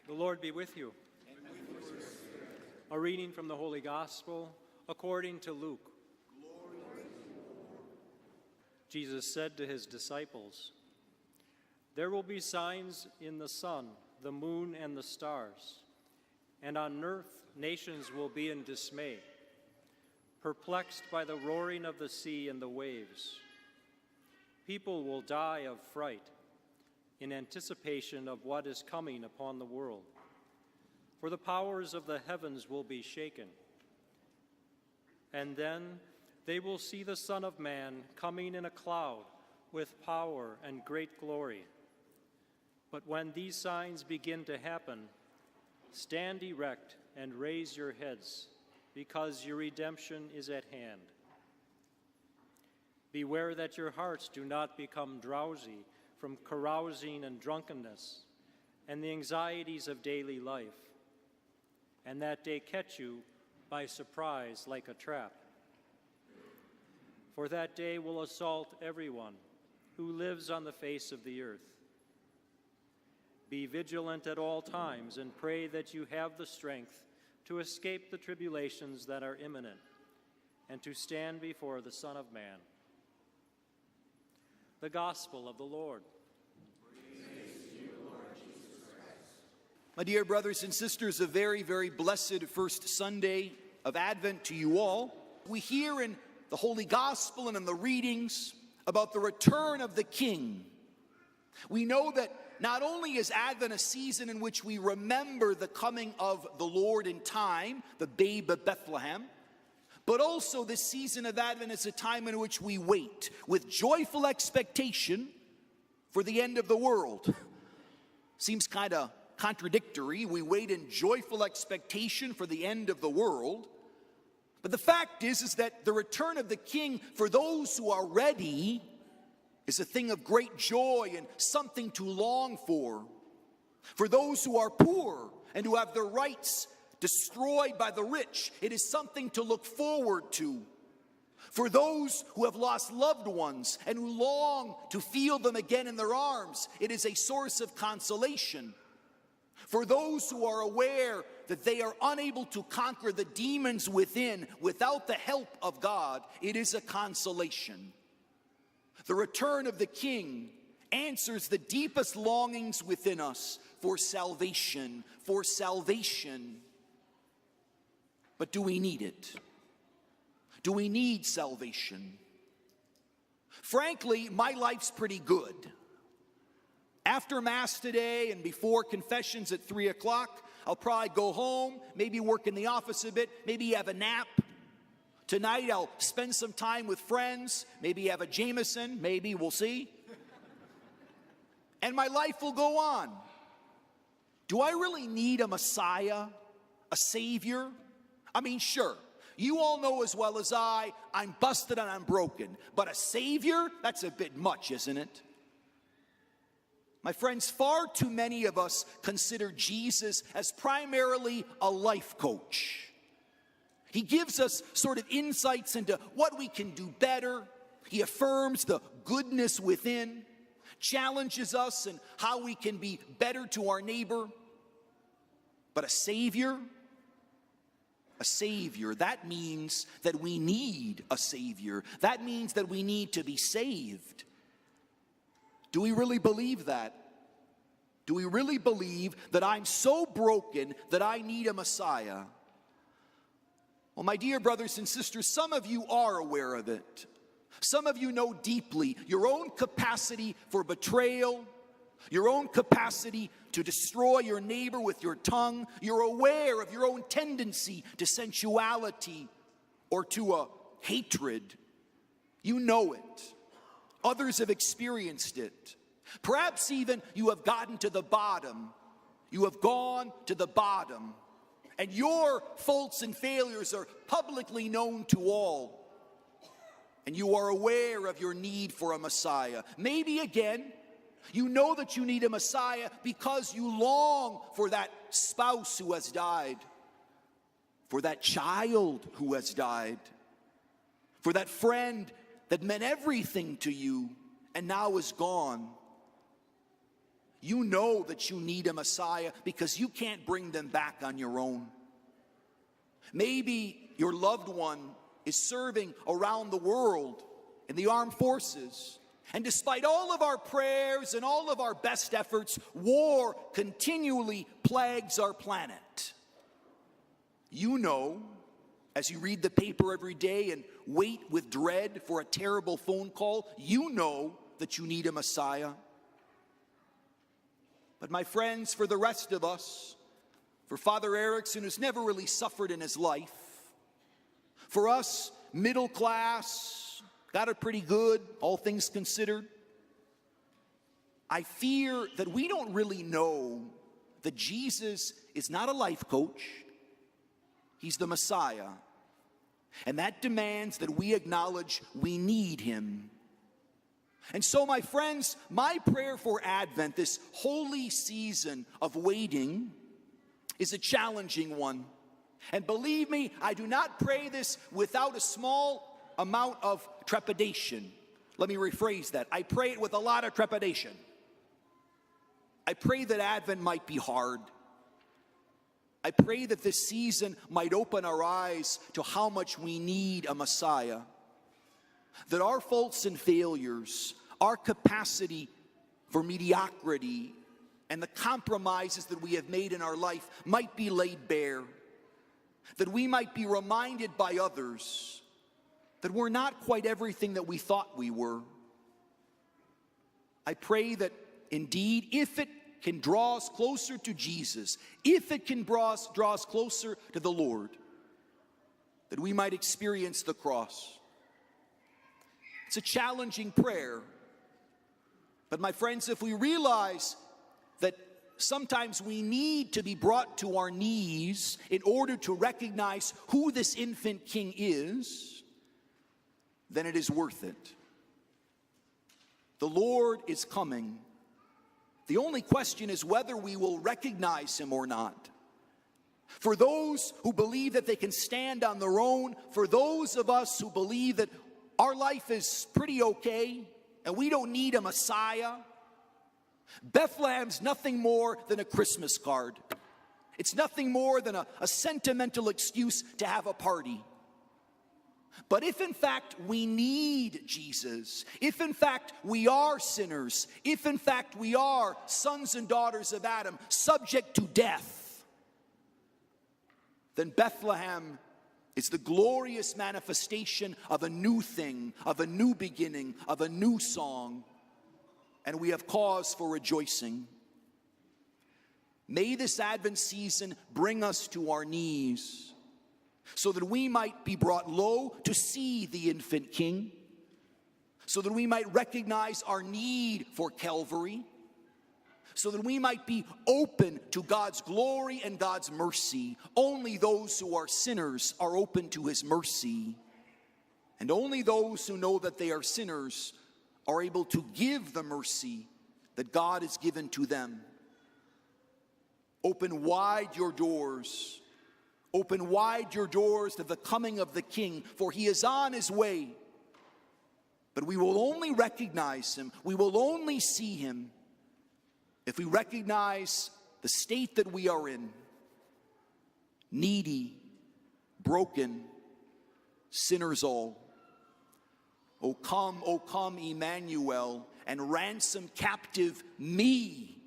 The Lord be with you. And with your spirit. A reading from the Holy Gospel according to Luke. Glory to you, Lord. Jesus said to his disciples, "There will be signs in the sun, the moon, and the stars, and on earth nations will be in dismay, perplexed by the roaring of the sea and the waves. People will die of fright in anticipation of what is coming upon the world. For the powers of the heavens will be shaken. And then they will see the Son of Man coming in a cloud with power and great glory. But when these signs begin to happen, stand erect and raise your heads, because your redemption is at hand. Beware that your hearts do not become drowsy from carousing and drunkenness and the anxieties of daily life, and that they catch you by surprise like a trap. For that day will assault everyone who lives on the face of the earth. Be vigilant at all times and pray that you have the strength to escape the tribulations that are imminent and to stand before the Son of Man." The Gospel of the Lord. Praise to you, Lord Jesus Christ. My dear brothers and sisters, a very, very blessed first Sunday of Advent to you all. We hear in the Holy Gospel and in the readings about the return of the King. We know that not only is Advent a season in which we remember the coming of the Lord in time, the babe of Bethlehem, but also this season of Advent is a time in which we wait with joyful expectation for the end of the world. Seems kind of contradictory. We wait in joyful expectation for the end of the world. But the fact is that the return of the King, for those who are ready, is a thing of great joy and something to long for. For those who are poor and who have their rights destroyed by the rich, it is something to look forward to. For those who have lost loved ones and who long to feel them again in their arms, it is a source of consolation. For those who are aware that they are unable to conquer the demons within without the help of God, it is a consolation. The return of the King answers the deepest longings within us for salvation, for salvation. But do we need it? Do we need salvation? Frankly, my life's pretty good. After Mass today and before confessions at 3 o'clock, I'll probably go home, maybe work in the office a bit, maybe have a nap. Tonight I'll spend some time with friends, maybe have a Jameson, maybe, we'll see. And my life will go on. Do I really need a Messiah, a Savior? I mean, sure, you all know as well as I'm busted and I'm broken. But a Savior, that's a bit much, isn't it? My friends, far too many of us consider Jesus as primarily a life coach. He gives us sort of insights into what we can do better. He affirms the goodness within, challenges us in how we can be better to our neighbor. But a Savior, that means that we need a Savior. That means that we need to be saved. Do we really believe that? Do we really believe that I'm so broken that I need a Messiah? Well, my dear brothers and sisters, some of you are aware of it. Some of you know deeply your own capacity for betrayal, your own capacity to destroy your neighbor with your tongue. You're aware of your own tendency to sensuality or to a hatred. You know it. Others have experienced it. Perhaps even you have gotten to the bottom. You have gone to the bottom. And your faults and failures are publicly known to all. And you are aware of your need for a Messiah. Maybe again, you know that you need a Messiah because you long for that spouse who has died, for that child who has died, for that friend that meant everything to you and now is gone. You know that you need a Messiah because you can't bring them back on your own. Maybe your loved one is serving around the world in the armed forces. And despite all of our prayers and all of our best efforts, war continually plagues our planet. You know, as you read the paper every day and wait with dread for a terrible phone call, you know that you need a Messiah. But my friends, for the rest of us, for Father Erickson, who's never really suffered in his life, for us, middle class, got it pretty good, all things considered, I fear that we don't really know that Jesus is not a life coach. He's the Messiah. And that demands that we acknowledge we need him. And so, my friends, my prayer for Advent, this holy season of waiting, is a challenging one. And believe me, I do not pray this without a small amount of trepidation. Let me rephrase that. I pray it with a lot of trepidation. I pray that Advent might be hard. I pray that this season might open our eyes to how much we need a Messiah. That our faults and failures, our capacity for mediocrity, and the compromises that we have made in our life might be laid bare. That we might be reminded by others that we're not quite everything that we thought we were. I pray that indeed, if it can draw us closer to Jesus, if it can draw us closer to the Lord, that we might experience the cross. It's a challenging prayer. But my friends, if we realize that sometimes we need to be brought to our knees in order to recognize who this infant king is, then it is worth it. The Lord is coming. The only question is whether we will recognize him or not. For those who believe that they can stand on their own, for those of us who believe that our life is pretty okay and we don't need a Messiah, Bethlehem's nothing more than a Christmas card. It's nothing more than a sentimental excuse to have a party. But if in fact we need Jesus, if in fact we are sinners, if in fact we are sons and daughters of Adam, subject to death, then Bethlehem is the glorious manifestation of a new thing, of a new beginning, of a new song, and we have cause for rejoicing. May this Advent season bring us to our knees, so that we might be brought low to see the infant King, so that we might recognize our need for Calvary, so that we might be open to God's glory and God's mercy. Only those who are sinners are open to his mercy, and only those who know that they are sinners are able to give the mercy that God has given to them. Open wide your doors. Open wide your doors to the coming of the King, for he is on his way. But we will only recognize him, we will only see him, if we recognize the state that we are in. Needy, broken, sinners all. O come, Emmanuel, and ransom captive me